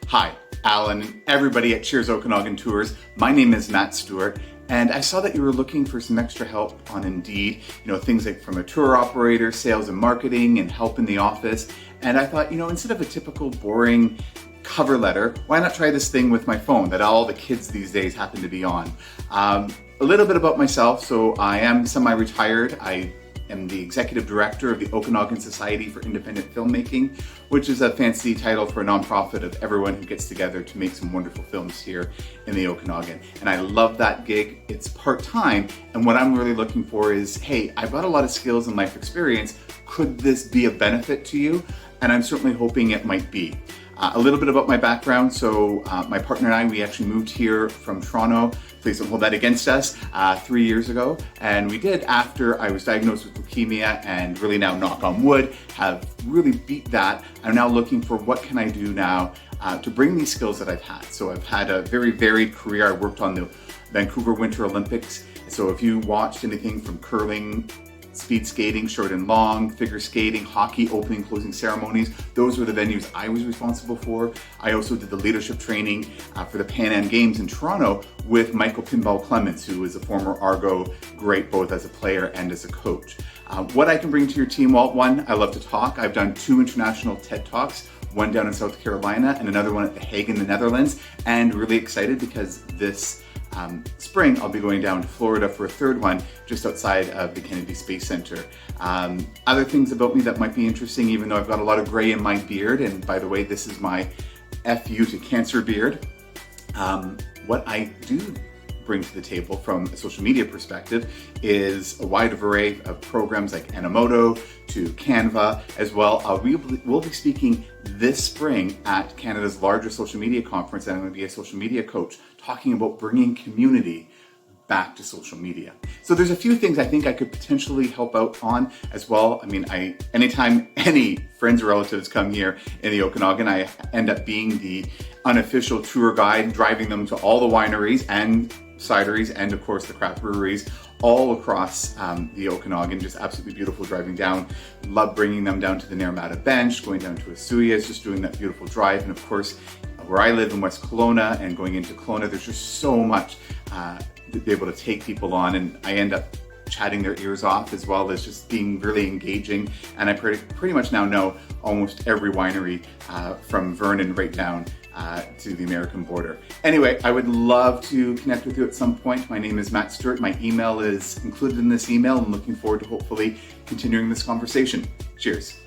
Hi, Alan and everybody at Cheers Okanagan Tours. My name is Matt Stewart, and I saw that you were looking for some extra help on Indeed. Things like from a tour operator, sales and marketing, and help in the office. And I thought, instead of a typical boring cover letter, why not try this thing with my phone that all the kids these days happen to be on? A little bit about myself. So I am semi-retired. I am the executive director of the Okanagan Society for Independent Filmmaking, which is a fancy title for a nonprofit of everyone who gets together to make some wonderful films here in the Okanagan. And I love that gig. It's part-time, and what I'm really looking for is, hey, I've got a lot of skills and life experience. Could this be a benefit to you? And I'm certainly hoping it might be. A little bit about my background. So my partner and I, we actually moved here from Toronto. Please don't hold that against us, 3 years ago. And we did after I was diagnosed with leukemia, and really now, knock on wood, have really beat that. I'm now looking for what can I do now to bring these skills that I've had. So I've had a very varied career. I worked on the Vancouver Winter Olympics. So if you watched anything from curling, speed skating, short and long, figure skating, hockey, opening, closing ceremonies, those were the venues I was responsible for. I also did the leadership training for the Pan Am Games in Toronto with Michael Pinball Clements, who is a former Argo great both as a player and as a coach. What I can bring to your team, well, one, I love to talk. I've done 2 international TED Talks, one down in South Carolina and another one at The Hague in the Netherlands, and really excited because this spring, I'll be going down to Florida for a 3rd one just outside of the Kennedy Space Center. Other things about me that might be interesting, even though I've got a lot of gray in my beard, and by the way, this is my FU to cancer beard. What I do bring to the table from a social media perspective is a wide array of programs like Animoto to Canva as well. We'll be speaking this spring at Canada's largest social media conference, and I'm going to be a social media coach talking about bringing community back to social media. So there's a few things I think I could potentially help out on as well. I mean, anytime any friends or relatives come here in the Okanagan, I end up being the unofficial tour guide, driving them to all the wineries and cideries and of course the craft breweries all across the Okanagan. Just absolutely beautiful driving down. Love bringing them down to the Naramata Bench, going down to Osuyas, just doing that beautiful drive. And of course, where I live in West Kelowna and going into Kelowna, there's just so much to be able to take people on, and I end up chatting their ears off as well as just being really engaging. And I pretty much now know almost every winery from Vernon right down to the American border. Anyway, I would love to connect with you at some point. My name is Matt Stewart. My email is included in this email. I'm looking forward to hopefully continuing this conversation. Cheers.